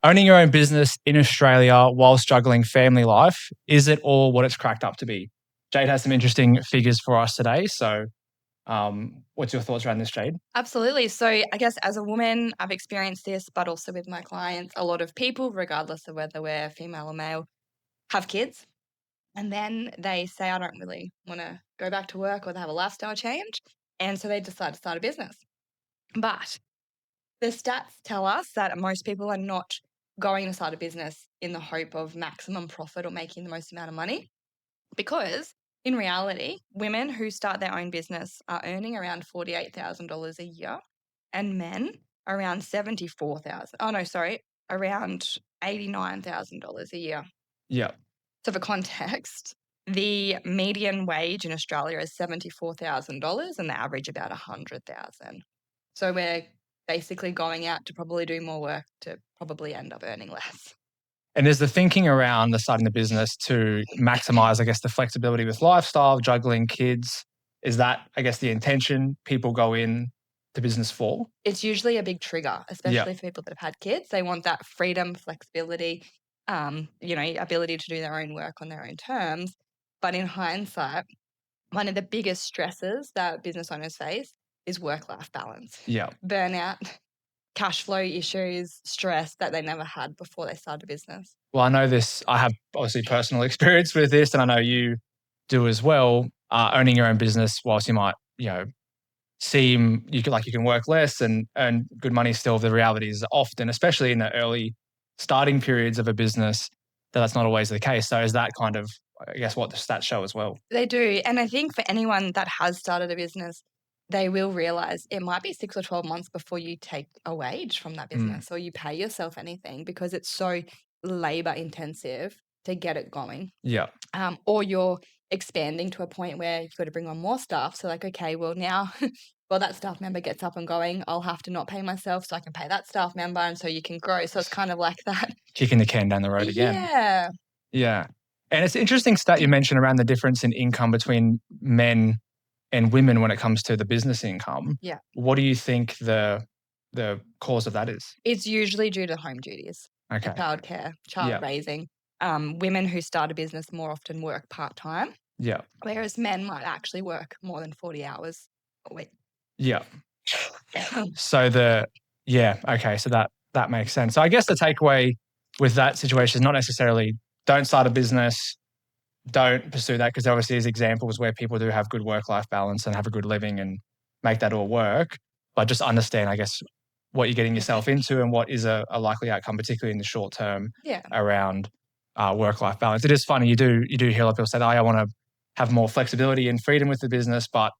owning your own business in Australia while juggling family life, is it all what it's cracked up to be? Jade has some interesting figures for us today. So what's your thoughts around this, Jade? Absolutely. So I guess as a woman, I've experienced this, but also with my clients, a lot of people, regardless of whether we're female or male, have kids. And then they say, I don't really want to go back to work, or they have a lifestyle change. And so they decide to start a business. But the stats tell us that most people are not going to start a business in the hope of maximum profit or making the most amount of money, because in reality, women who start their own business are earning around $48,000 a year, and men around around $89,000 a year. Yeah. So for context, the median wage in Australia is $74,000 and the average about $100,000. So we're basically going out to probably do more work to probably end up earning less. And there's the thinking around the starting the business to maximize, I guess, the flexibility with lifestyle, juggling kids. Is that, I guess, the intention people go in to business for? It's usually a big trigger, especially for people that have had kids. They want that freedom, flexibility, ability to do their own work on their own terms. But in hindsight, one of the biggest stresses that business owners face is work-life balance. Yeah. Burnout, cash flow issues, stress that they never had before they started a business. Well, I know this. I have obviously personal experience with this, and I know you do as well. Owning your own business, whilst you might, seem you can work less and earn good money still, the reality is often, especially in the early starting periods of a business, that's not always the case. So is that kind of, I guess, what the stats show as well? They do. And I think for anyone that has started a business, they will realize it might be 6 or 12 months before you take a wage from that business or you pay yourself anything, because it's so labor intensive to get it going. Yeah. Or you're expanding to a point where you've got to bring on more staff. So like, okay, well now, well, that staff member gets up and going, I'll have to not pay myself so I can pay that staff member. And so you can grow. So it's kind of like that. Kicking the can down the road again. Yeah. Yeah. And it's an interesting stat you mentioned around the difference in income between men and women when it comes to the business income. Yeah. What do you think the cause of that is? It's usually due to home duties. Okay. Childcare, child raising. Women who start a business more often work part-time. Yeah. Whereas men might actually work more than 40 hours a week. Yeah. So okay. So that makes sense. So I guess the takeaway with that situation is not necessarily don't start a business, don't pursue that, because obviously there's examples where people do have good work-life balance and have a good living and make that all work. But just understand, I guess, what you're getting yourself into and what is a likely outcome, particularly in the short term, around work-life balance. It is funny, you do hear a lot of people say, I want to have more flexibility and freedom with the business, but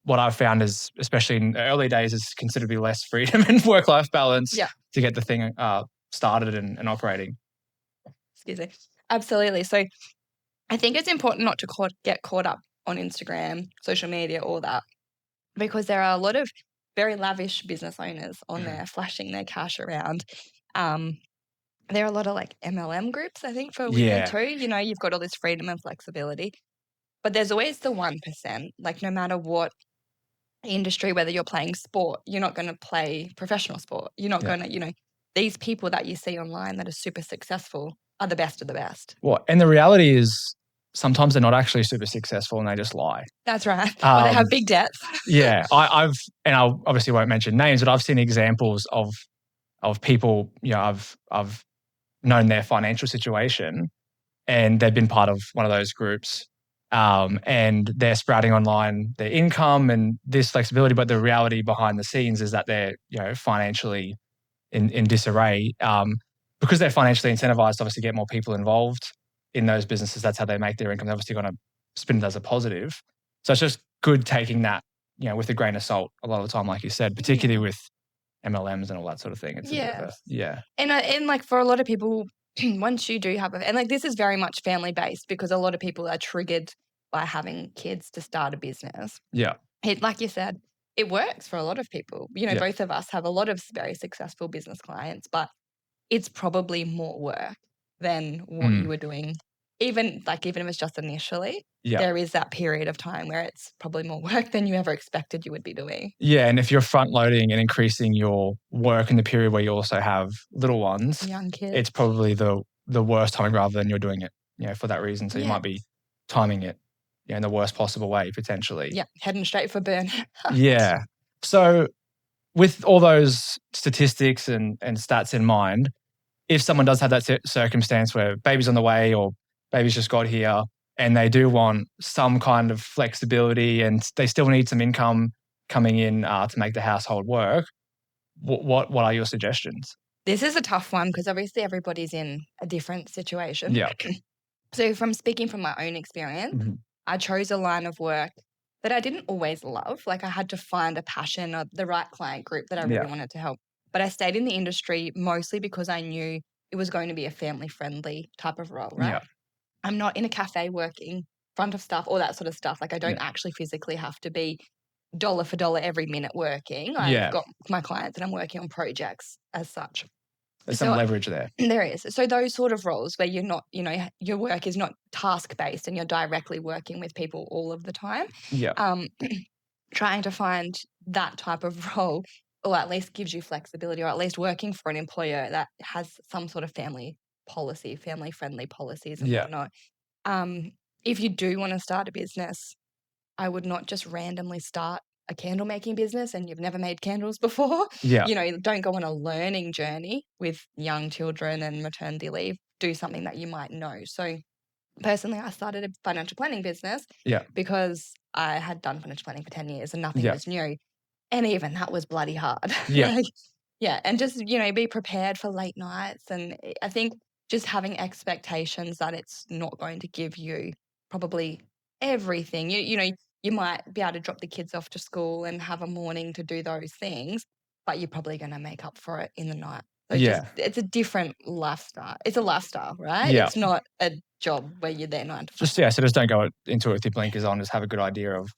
what I've found is, especially in the early days, is considerably less freedom and work-life balance to get the thing started and operating. Excuse me. Absolutely. So I think it's important not to get caught up on Instagram, social media, all that, because there are a lot of very lavish business owners on there flashing their cash around. There are a lot of like MLM groups, I think, for women too. You've got all this freedom and flexibility, but there's always the 1%. Like no matter what industry, whether you're playing sport, you're not going to play professional sport. You're not going to, these people that you see online that are super successful are the best of the best. Well, and the reality is sometimes they're not actually super successful and they just lie. That's right. Or they have big debts. Yeah. I obviously won't mention names, but I've seen examples of people, I've known their financial situation and they've been part of one of those groups. And they're sprouting online their income and this flexibility, but the reality behind the scenes is that they're, financially in disarray. Because they're financially incentivized to obviously get more people involved in those businesses. That's how they make their income. They're obviously going to spin it as a positive. So it's just good taking that, with a grain of salt a lot of the time, like you said, particularly with MLMs and all that sort of thing. It's And like for a lot of people, once you do have and like this is very much family based, because a lot of people are triggered by having kids to start a business. Yeah. Like you said, it works for a lot of people. Both of us have a lot of very successful business clients, but it's probably more work than what you were doing even if it's just initially, Yeah. there is that period of time where it's probably more work than you ever expected you would be doing. Yeah. And if you're front loading and increasing your work in the period where you also have little ones, Young kids. it's probably the worst timing rather than you're doing it, for that reason. So you might be timing it in the worst possible way, potentially. Yeah. Heading straight for burnout. Yeah. So with all those statistics and stats in mind, if someone does have that circumstance where baby's on the way or baby's just got here and they do want some kind of flexibility and they still need some income coming in to make the household work, what are your suggestions? This is a tough one because obviously everybody's in a different situation. Yeah. So from speaking from my own experience, I chose a line of work that I didn't always love. Like I had to find a passion or the right client group that I really wanted to help. But I stayed in the industry mostly because I knew it was going to be a family-friendly type of role, right? Yeah. I'm not in a cafe working front of stuff, all that sort of stuff. Like I don't actually physically have to be dollar for dollar every minute working. I've got my clients and I'm working on projects as such. There's some leverage there. There is. So those sort of roles where you're not, your work is not task-based and you're directly working with people all of the time. Yeah. Trying to find that type of role or at least gives you flexibility or at least working for an employer that has some sort of family-friendly policies and whatnot. If you do want to start a business, I would not just randomly start a candle making business and you've never made candles before. Yeah. Don't go on a learning journey with young children and maternity leave. Do something that you might know. So personally, I started a financial planning business because I had done financial planning for 10 years and nothing was new. And even that was bloody hard. Yeah. And just, be prepared for late nights. And I think just having expectations that it's not going to give you probably everything. You might be able to drop the kids off to school and have a morning to do those things, but you're probably going to make up for it in the night. So it's a different lifestyle. It's a lifestyle, right? Yeah. It's not a job where you're there 9 to 5. So just don't go into it with your blinkers on. Just have a good idea of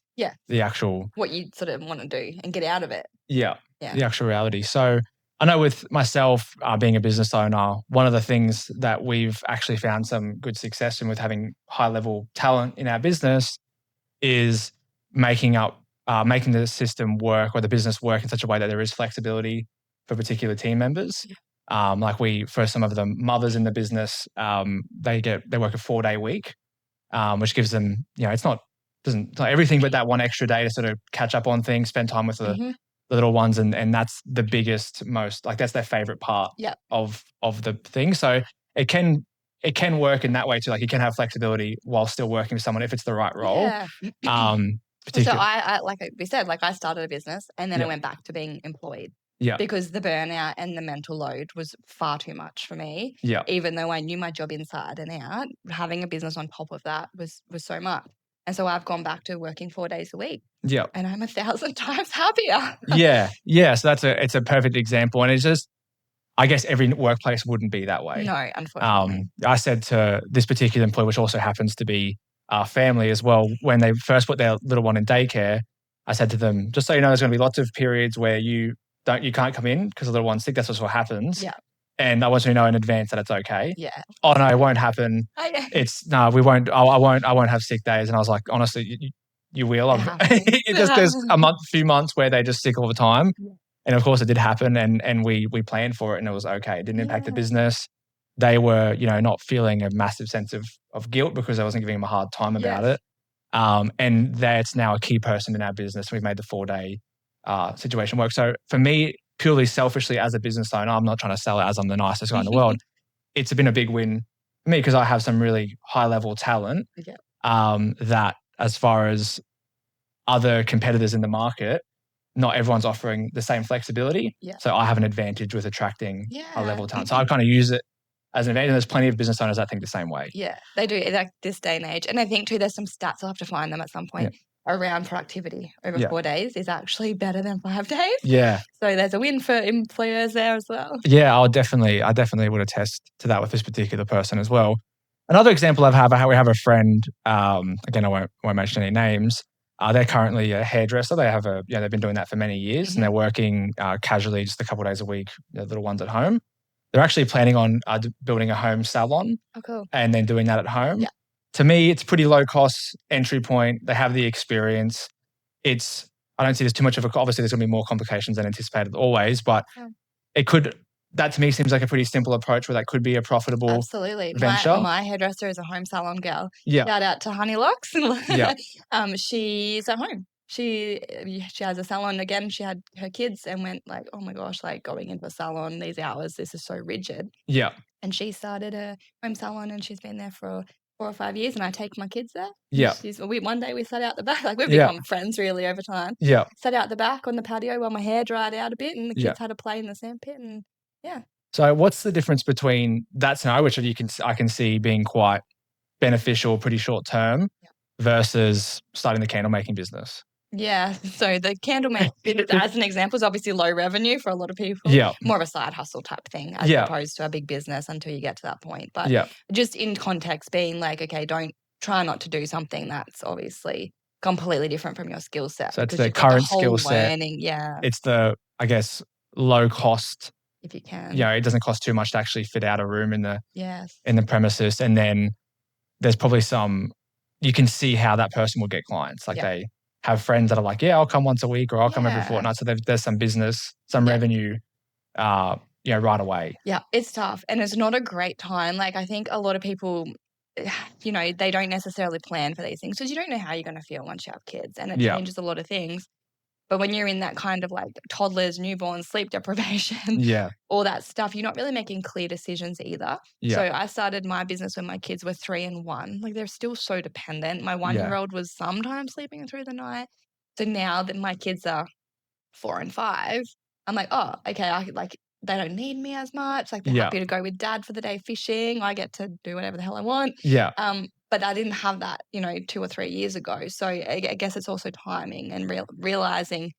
the actual... what you sort of want to do and get out of it. Yeah. The actual reality. So I know with myself being a business owner, one of the things that we've actually found some good success in with having high-level talent in our business is making the system work or the business work in such a way that there is flexibility for particular team members. For some of the mothers in the business, they work a 4-day week, which gives them, it's not everything, but that one extra day to sort of catch up on things, spend time with the little ones, and that's the biggest, most that's their favorite part of the thing. So it can work in that way too. Like you can have flexibility while still working with someone if it's the right role. So I like we said, I started a business and then I went back to being employed. Because the burnout and the mental load was far too much for me. Even though I knew my job inside and out, having a business on top of that was so much. And so I've gone back to working 4 days a week. And I'm 1,000 times happier. So it's a perfect example. And it's just, I guess every workplace wouldn't be that way. No, unfortunately. I said to this particular employee, which also happens to be our family as well, when they first put their little one in daycare, I said to them, just so you know, there's going to be lots of periods where you can't come in because the little one's sick. That's just what happens. And I want you to know in advance that it's okay. Oh no, it won't happen. We won't. I won't have sick days. And I was like, honestly, you will. There's a few months where they're just sick all the time. And of course it did happen and we planned for it and it was okay. It didn't impact the business. They were, not feeling a massive sense of guilt because I wasn't giving them a hard time about it. And that's now a key person in our business. We've made the 4-day situation work. So for me, purely selfishly as a business owner, I'm not trying to sell it as I'm the nicest guy in the world. It's been a big win for me because I have some really high level talent that as far as other competitors in the market, not everyone's offering the same flexibility. So I have an advantage with attracting high level talent. So I kind of use it as an advantage. And there's plenty of business owners that think the same way. Yeah, they do, like this day and age. And I think too, there's some stats, I'll have to find them at some point, around productivity over 4 days is actually better than 5 days. So there's a win for employers there as well. I definitely would attest to that with this particular person as well. Another example we have a friend, again, I won't mention any names. They're currently a hairdresser. They have they've been doing that for many years and they're working casually just a couple of days a week, their little ones at home. they're actually planning on building a home salon. Oh, cool. And then doing that at home. Yeah. To me, it's pretty low cost entry point. They have the experience. I don't see there's too much of obviously there's going to be more complications than anticipated always, but that to me seems like a pretty simple approach where that could be a profitable Absolutely. venture. My hairdresser is a home salon girl. Yeah. Shout out to Honeylocks. Yeah. She's at home. She has a salon again. She had her kids and went like, oh my gosh, like going into a salon these hours, this is so rigid. Yeah. And she started a home salon and she's been there for 4 or 5 years and I take my kids there. Yeah. One day we sat out the back, like we've become friends really over time. Yeah. Sat out the back on the patio while my hair dried out a bit and the kids had to play in the sandpit and So what's the difference between that scenario, which I can see being quite beneficial, pretty short term, versus starting the candle making business? Yeah. So the candle making, as an example, is obviously low revenue for a lot of people. Yeah. More of a side hustle type thing as opposed to a big business until you get to that point. But just in context being like, okay, try not to do something that's obviously completely different from your skill set. So it's the current skill set. Yeah. It's the, I guess, low cost. If you can. Yeah, it doesn't cost too much to actually fit out a room in the premises. And then there's probably you can see how that person will get clients. Like they have friends that are like, yeah, I'll come once a week or I'll come every fortnight. So there's some business, some revenue, right away. Yeah, it's tough. And it's not a great time. Like I think a lot of people, they don't necessarily plan for these things because you don't know how you're going to feel once you have kids and it changes a lot of things. But when you're in that kind of like toddlers, newborns, sleep deprivation, all that stuff, you're not really making clear decisions either. Yeah. So I started my business when my kids were 3 and 1. Like they're still so dependent. My 1-year-old was sometimes sleeping through the night. So now that my kids are 4 and 5, I'm like, oh, okay, they don't need me as much. Like they're happy to go with dad for the day fishing. I get to do whatever the hell I want. Yeah. But I didn't have that, 2 or 3 years ago. So I guess it's also timing and realizing,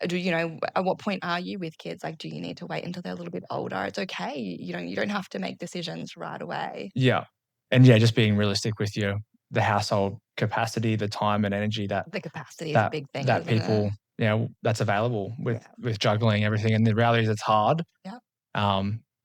at what point are you with kids? Like, do you need to wait until they're a little bit older? It's okay. You don't have to make decisions right away. Yeah. And just being realistic with the household capacity, the time and energy the capacity is a big thing. That people, that's available with juggling everything. And the reality is it's hard. Yeah.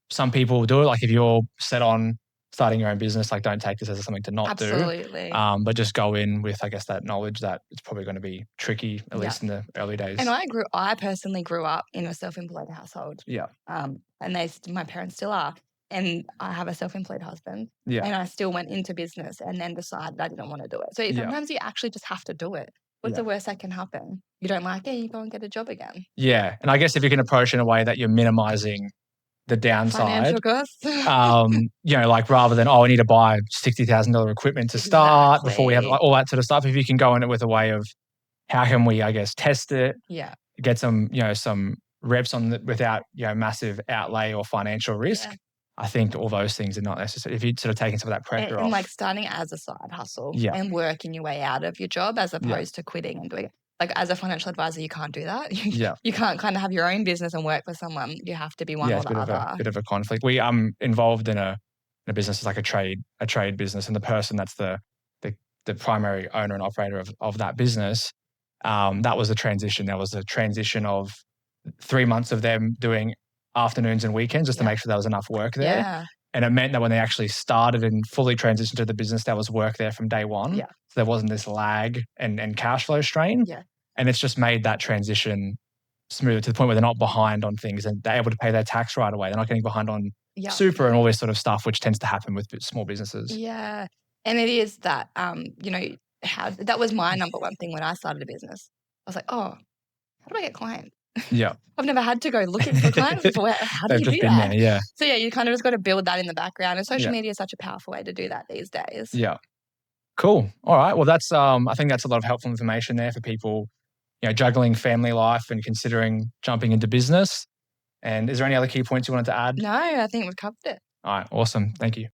Some people do it. Like if you're set on starting your own business, like don't take this as something to not do. Absolutely. But just go in with, I guess, that knowledge that it's probably going to be tricky, at least in the early days. And I personally grew up in a self-employed household. Yeah. And my parents still are. And I have a self-employed husband. Yeah. And I still went into business and then decided I didn't want to do it. So sometimes you actually just have to do it. What's the worst that can happen? You don't like it, you go and get a job again. Yeah. And I guess if you can approach in a way that you're minimizing the downside, financial costs. Like rather than, I need to buy $60,000 equipment to start before we have all that sort of stuff. If you can go in it with a way of how can we, I guess, test it, get some, some reps on without, massive outlay or financial risk. Yeah. I think all those things are not necessary. If you're sort of taking some of that pressure off. And like starting as a side hustle and working your way out of your job as opposed to quitting and doing it. Like as a financial advisor, you can't do that. You can't kind of have your own business and work for someone. You have to be one or the other. A bit of a conflict. We involved in a business, it's like a trade business, and the person that's the primary owner and operator of that business, that was a transition. There was a transition of 3 months of them doing afternoons and weekends just to make sure there was enough work there. Yeah. And it meant that when they actually started and fully transitioned to the business, there was work there from day one. Yeah. So there wasn't this lag and cash flow strain. Yeah. And it's just made that transition smoother to the point where they're not behind on things and they're able to pay their tax right away. They're not getting behind on super and all this sort of stuff, which tends to happen with small businesses. Yeah. And it is that, that was my number one thing when I started a business. I was like, oh, how do I get clients? Yeah. I've never had to go looking for clients before. How do you do that? There, yeah. So you kind of just got to build that in the background. And social media is such a powerful way to do that these days. Yeah. Cool. All right. Well, that's I think that's a lot of helpful information there for people, juggling family life and considering jumping into business. And is there any other key points you wanted to add? No, I think we've covered it. All right. Awesome. Thank you.